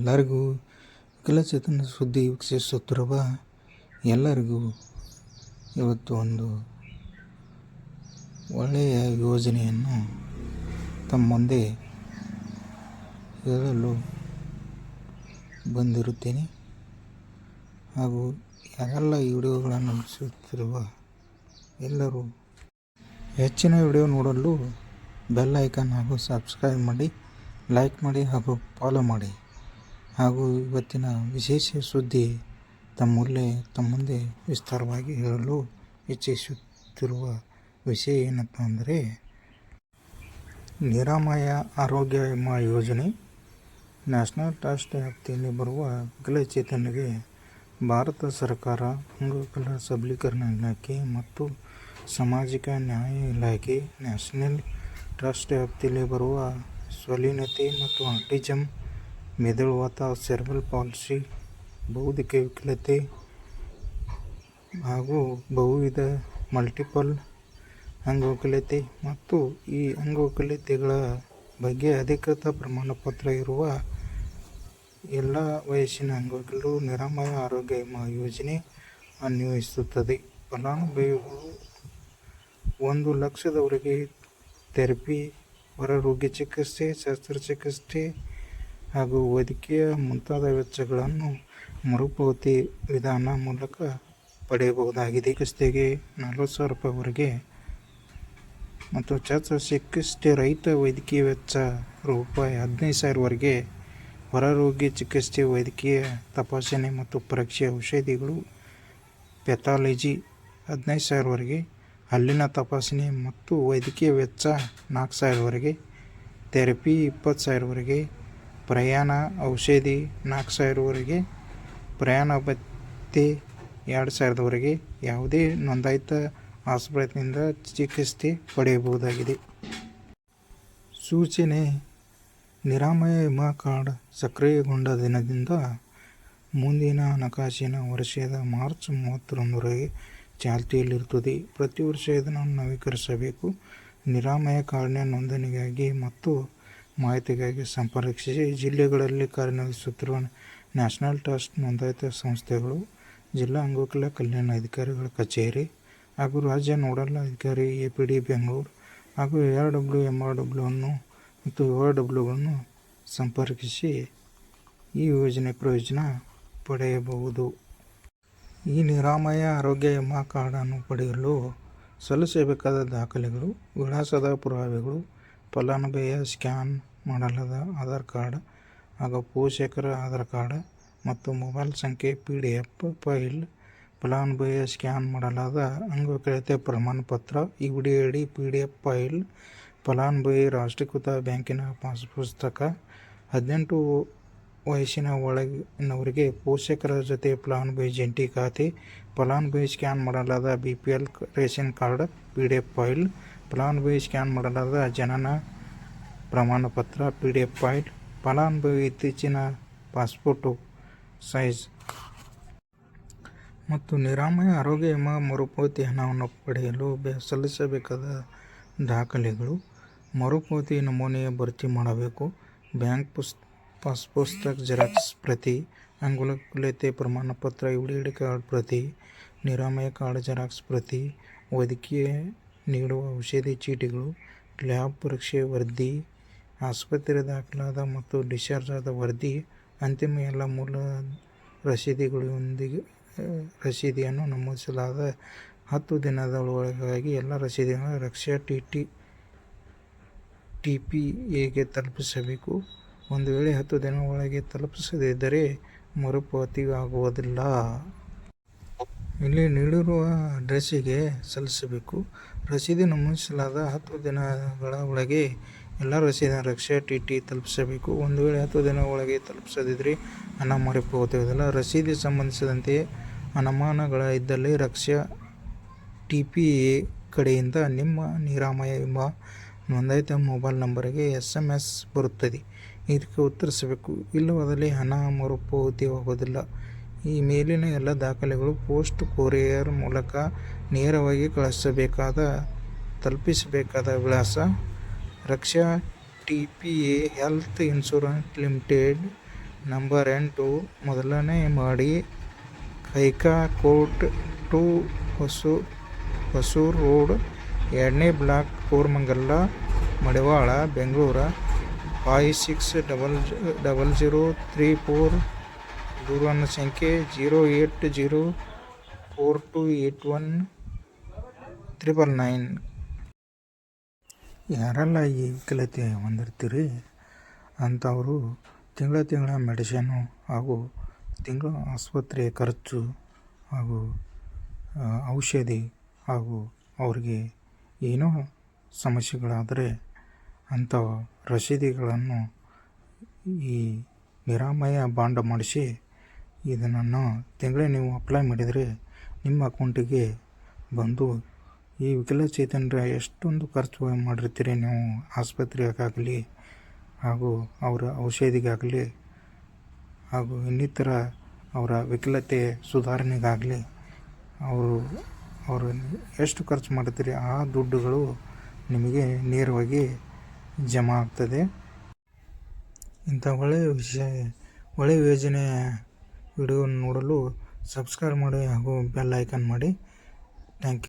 ಎಲ್ಲರಿಗೂ ವಿಕಲಚೇತನ ಸುದ್ದಿ ವೀಕ್ಷಿಸುತ್ತಿರುವ ಎಲ್ಲರಿಗೂ ಇವತ್ತು ಒಂದು ಒಳ್ಳೆಯ ಯೋಜನೆಯನ್ನು ತಮ್ಮ ಮುಂದೆ ಹೇಳಲು ಬಂದಿರುತ್ತೇನೆ. ಹಾಗೂ ಯಾರೆಲ್ಲ ವಿಡಿಯೋಗಳನ್ನು ವೀಕ್ಷಿಸುತ್ತಿರುವ ಎಲ್ಲರೂ ಹೆಚ್ಚಿನ ವಿಡಿಯೋ ನೋಡಲು ಬೆಲ್ ಐಕಾನ್ ಹಾಗೂ ಸಬ್ಸ್ಕ್ರೈಬ್ ಮಾಡಿ, ಲೈಕ್ ಮಾಡಿ ಹಾಗೂ ಫಾಲೋ ಮಾಡಿ. ಹಾಗೂ ಇವತ್ತಿನ ವಿಶೇಷ ಸುದ್ದಿ ತಮ್ಮ ಮುಂದೆ ವಿಸ್ತಾರವಾಗಿ ಹೇಳಲು ಇಚ್ಛಿಸುತ್ತಿರುವ ವಿಷಯ ಏನಪ್ಪ ಅಂದರೆ, ನಿರಾಮಯ ಆರೋಗ್ಯ ವಿಮಾ ಯೋಜನೆ ನ್ಯಾಷನಲ್ ಟ್ರಸ್ಟ್ ವ್ಯಾಪ್ತಿಯಲ್ಲಿ ಬರುವ ವಿಕಲಚೇತನರಿಗೆ ಭಾರತ ಸರ್ಕಾರ, ಅಂಗವಿಕಲರ ಸಬಲೀಕರಣ ಇಲಾಖೆ ಮತ್ತು ಸಾಮಾಜಿಕ ನ್ಯಾಯ ಇಲಾಖೆ ನ್ಯಾಷನಲ್ ಟ್ರಸ್ಟ್ ವ್ಯಾಪ್ತಿಯಲ್ಲಿ ಬರುವ ಸ್ವಲೀನತೆ ಮತ್ತು ಆಟಿಸಮ್, ಮೆದುಳುವಾತ, ಸೆರೆಬ್ರಲ್ ಪಾಲ್ಸಿ, ಬೌದ್ಧಿಕ ವಿಕಲತೆ ಹಾಗೂ ಬಹುವಿಧ ಮಲ್ಟಿಪಲ್ ಅಂಗವಿಕಲತೆ ಮತ್ತು ಈ ಅಂಗವಿಕಲತೆಗಳ ಬಗ್ಗೆ ಅಧಿಕೃತ ಪ್ರಮಾಣಪತ್ರ ಇರುವ ಎಲ್ಲ ವಯಸ್ಸಿನ ಅಂಗವಿಕಲರು ನಿರಾಮಯ ಆರೋಗ್ಯ ವಿಮಾ ಯೋಜನೆ ಅನ್ವಯಿಸುತ್ತದೆ. ಫಲಾನುಭವಿಗಳು 1 ಲಕ್ಷದವರೆಗೆ ಥೆರಪಿ, ಹೊರರೋಗಿ ಚಿಕಿತ್ಸೆ, ಶಸ್ತ್ರಚಿಕಿತ್ಸೆ ಹಾಗೂ ವೈದ್ಯಕೀಯ ಮುಂತಾದ ವೆಚ್ಚಗಳನ್ನು ಮರುಪಾವತಿ ವಿಧಾನ ಮೂಲಕ ಪಡೆಯಬಹುದಾಗಿದೆ. ಚಿಕಿತ್ಸೆಗೆ 40,000 ರೂಪಾಯಿವರೆಗೆ ಮತ್ತು ಶಸ್ತ್ರಚಿಕಿತ್ಸೆ ರಹಿತ ವೈದ್ಯಕೀಯ ವೆಚ್ಚ ರೂಪಾಯಿ 15,000ವರೆಗೆ, ಹೊರರೋಗಿ ಚಿಕಿತ್ಸೆ, ವೈದ್ಯಕೀಯ ತಪಾಸಣೆ ಮತ್ತು ಪರೀಕ್ಷೆ, ಔಷಧಿಗಳು, ಪ್ಯಾಥಾಲಜಿ 15,000ವರೆಗೆ, ಹಲ್ಲಿನ ತಪಾಸಣೆ ಮತ್ತು ವೈದ್ಯಕೀಯ ವೆಚ್ಚ 4,000ವರೆಗೆ, ಥೆರಪಿ 20,000ವರೆಗೆ, ಪ್ರಯಾಣ ಔಷಧಿ 4,000ವರೆಗೆ, ಪ್ರಯಾಣ ಭತ್ಯೆ 2,000ವರೆಗೆ, ಯಾವುದೇ ನೋಂದಾಯಿತ ಆಸ್ಪತ್ರೆಯಿಂದ ಚಿಕಿತ್ಸೆ ಪಡೆಯಬಹುದಾಗಿದೆ. ಸೂಚನೆ: ನಿರಾಮಯ ವಿಮಾ ಕಾರ್ಡ್ ಸಕ್ರಿಯಗೊಂಡ ದಿನದಿಂದ ಮುಂದಿನ ಹಣಕಾಸಿನ ವರ್ಷದ ಮಾರ್ಚ್ 31ರವರೆಗೆ ಚಾಲ್ತಿಯಲ್ಲಿರುತ್ತದೆ. ಪ್ರತಿ ವರ್ಷ ಇದನ್ನು ನವೀಕರಿಸಬೇಕು. ನಿರಾಮಯ ಕಾರ್ಡ್ನ ನೋಂದಣಿಗಾಗಿ ಮತ್ತು ಮಾಹಿತಿಗಾಗಿ ಸಂಪರ್ಕಿಸಿ. ಜಿಲ್ಲೆಗಳಲ್ಲಿ ಕಾರ್ಯನಿರ್ವಹಿಸುತ್ತಿರುವ ನ್ಯಾಷನಲ್ ಟ್ರಸ್ಟ್ ನೋಂದಾಯಿತ ಸಂಸ್ಥೆಗಳು, ಜಿಲ್ಲಾ ಅಂಗವಿಕಲ ಕಲ್ಯಾಣ ಅಧಿಕಾರಿಗಳ ಕಚೇರಿ ಹಾಗೂ ರಾಜ್ಯ ನೋಡಲ್ ಅಧಿಕಾರಿ APD ಬೆಂಗಳೂರು ಹಾಗೂ ARWMRW ಮತ್ತು ORWಗಳನ್ನು ಸಂಪರ್ಕಿಸಿ ಈ ಯೋಜನೆ ಪ್ರಯೋಜನ ಪಡೆಯಬಹುದು. ಈ ನಿರಾಮಯ ಆರೋಗ್ಯ ವಿಮಾ ಕಾರ್ಡನ್ನು ಪಡೆಯಲು ಸಲ್ಲಿಸಬೇಕಾದ ದಾಖಲೆಗಳು: ವಿಳಾಸದ ಪುರಾವೆಗಳು, ಫಲಾನುಭವಿಯ ಸ್ಕ್ಯಾನ್ ಮಾಡಲಾದ ಆಧಾರ್ ಕಾರ್ಡ್ ಹಾಗೂ ಪೋಷಕರ ಆಧಾರ್ ಕಾರ್ಡ್ ಮತ್ತು ಮೊಬೈಲ್ ಸಂಖ್ಯೆ, PDF ಫೈಲ್, ಫಲಾನುಭವಿಯ ಸ್ಕ್ಯಾನ್ ಮಾಡಲಾದ ಅಂಗವಿಕಲತೆ ಪ್ರಮಾಣಪತ್ರ UDID PDF ಫೈಲ್, ಫಲಾನುಭವಿ ರಾಷ್ಟ್ರೀಕೃತ ಬ್ಯಾಂಕಿನ ಪಾಸ್ ಪುಸ್ತಕ, 18 ವಯಸ್ಸಿನ ಒಳಗಿನವರಿಗೆ ಪೋಷಕರ ಜೊತೆ ಫಲಾನುಭವಿ ಜಂಟಿ ಖಾತೆ, ಫಲಾನುಭವಿ ಸ್ಕ್ಯಾನ್ ಮಾಡಲಾದ BPL ration card PDF file, ಫಲಾನುಭವಿ ಸ್ಕ್ಯಾನ್ ಮಾಡಲಾದ ಜನನ ಪ್ರಮಾಣಪತ್ರ PDF ಫೈಲ್, ಫಲಾನುಭವಿ ಇತ್ತೀಚಿನ ಪಾಸ್ಪೋರ್ಟ್ ಸೈಜ್ ಮತ್ತು ನಿರಾಮಯ ಆರೋಗ್ಯ ವಿಮಾ ಮರುಪಾವತಿ ಹಣವನ್ನು ಪಡೆಯಲು ಸಲ್ಲಿಸಬೇಕಾದ ದಾಖಲೆಗಳು: ಮರುಪಾವತಿ ನಮೂನೆಯ ಭರ್ತಿ ಮಾಡಬೇಕು. ಬ್ಯಾಂಕ್ ಪಾಸ್ ಪುಸ್ತಕ ಜೆರಾಕ್ಸ್ ಪ್ರತಿ, ಅಂಗವಿಕಲತೆ ಪ್ರಮಾಣಪತ್ರ UDID ಕಾರ್ಡ್ ಪ್ರತಿ, ನಿರಾಮಯ ಕಾರ್ಡ್ ಜೆರಾಕ್ಸ್ ಪ್ರತಿ, ವೈದ್ಯಕೀಯ ನೀಡುವ ಔಷಧಿ ಚೀಟಿಗಳು, ಲ್ಯಾಬ್ ಪರೀಕ್ಷೆ ವರದಿ, ಆಸ್ಪತ್ರೆ ದಾಖಲಾದ ಮತ್ತು ಡಿಸ್ಚಾರ್ಜ್ ಆದ ವರದಿ, ಅಂತಿಮ ಎಲ್ಲ ಮೂಲ ರಸೀದಿಯನ್ನು ನಮೂದಿಸಲಾದ 10 ದಿನದೊಳಗಾಗಿ ಎಲ್ಲ ರಸೀದಿಗಳನ್ನು ರಕ್ಷಾ TPAಗೆ ತಲುಪಿಸಬೇಕು. ಒಂದು ವೇಳೆ 10 ದಿನಗಳ ಒಳಗೆ ತಲುಪಿಸದಿದ್ದರೆ ಮರುಪಾವತಿ ಆಗುವುದಿಲ್ಲ. ಇಲ್ಲಿ ನೀಡಿರುವ ಅಡ್ರೆಸ್ಸಿಗೆ ಸಲ್ಲಿಸಬೇಕು. ರಸೀದಿ ನಮೂದಿಸಲಾದ 10 ದಿನಗಳ ಒಳಗೆ ಎಲ್ಲ ರಸೀದಿಯನ್ನು ರಕ್ಷಾ TT ತಲುಪಿಸಬೇಕು. ಒಂದು ವೇಳೆ 10 ದಿನಗಳ ಒಳಗೆ ತಲುಪಿಸದಿದ್ದರೆ ಹಣ ಮರುಪಾವತಿಯಾಗುವುದಿಲ್ಲ. ರಸೀದಿ ಸಂಬಂಧಿಸಿದಂತೆ ಅನುಮಾನಗಳಿದ್ದಲ್ಲಿ ರಕ್ಷಾ TPA ಕಡೆಯಿಂದ ನಿಮ್ಮ ನಿರಾಮಯ ವಿಮಾ ನೋಂದಾಯಿತ ಮೊಬೈಲ್ ನಂಬರಿಗೆ SMS ಬರುತ್ತದೆ. ಇದಕ್ಕೆ ಉತ್ತರಿಸಬೇಕು. ಇಲ್ಲವಾದಲ್ಲಿ ಹಣ ಮರುಪಾವತಿಯಾಗುವುದಿಲ್ಲ. ಈ ಮೇಲಿನ ಎಲ್ಲ ದಾಖಲೆಗಳು ಪೋಸ್ಟ್ ಕೊರಿಯರ್ ಮೂಲಕ ನೇರವಾಗಿ ತಲುಪಿಸಬೇಕಾದ ವಿಳಾಸ: ರಕ್ಷಾ TPA health insurance limited, number 8 ಮೊದಲನೇ ಮಹಡಿ, ಕೈಕಾ ಕೋರ್ಟ್ ಟು ಹೊಸೂರು ರೋಡ್, 2ನೇ ಬ್ಲಾಕ್, ಕೋರಮಂಗಲ, ಮಡಿವಾಳ, ಬೆಂಗಳೂರು 560034. ದೂರವಾಣಿ ಸಂಖ್ಯೆ 08042819999. ಯಾರೆಲ್ಲ ಈ ವಿಕಲತೆ ಹೊಂದಿರ್ತೀರಿ ಅಂಥವರು ತಿಂಗಳ ಮೆಡಿಸಿನು ಹಾಗೂ ತಿಂಗಳ ಆಸ್ಪತ್ರೆ ಖರ್ಚು ಹಾಗೂ ಔಷಧಿ ಹಾಗೂ ಅವ್ರಿಗೆ ಏನೋ ಸಮಸ್ಯೆಗಳಾದರೆ ಅಂಥ ರಸೀದಿಗಳನ್ನು ಈ ನಿರಾಮಯ ಬಾಂಡ್ ಮಾಡಿಸಿ ಇದನ್ನು ತಿಂಗಳೇ ನೀವು ಅಪ್ಲೈ ಮಾಡಿದರೆ ನಿಮ್ಮ ಅಕೌಂಟಿಗೆ ಬಂದು ಈ ವಿಕಲಚೇತನರ ಎಷ್ಟೊಂದು ಖರ್ಚು ಮಾಡಿರ್ತೀರಿ ನೀವು ಆಸ್ಪತ್ರೆಗಾಗಲಿ ಹಾಗೂ ಅವರ ಔಷಧಿಗಾಗಲಿ ಹಾಗೂ ಇನ್ನಿತರ ಅವರ ವಿಕಲತೆ ಸುಧಾರಣೆಗಾಗಲಿ ಅವರು ಎಷ್ಟು ಖರ್ಚು ಮಾಡ್ತೀರಿ ಆ ದುಡ್ಡುಗಳು ನಿಮಗೆ ನೇರವಾಗಿ ಜಮಾ ಆಗ್ತದೆ. ಇಂಥ ಒಳ್ಳೆಯ ಯೋಜನೆಯ ವಿಡಿಯೋ ನೋಡಲು ಸಬ್ಸ್ಕ್ರೈಬ್ ಮಾಡಿ ಹಾಗೂ ಬೆಲ್ ಐಕಾನ್ ಮಾಡಿ. Thank you.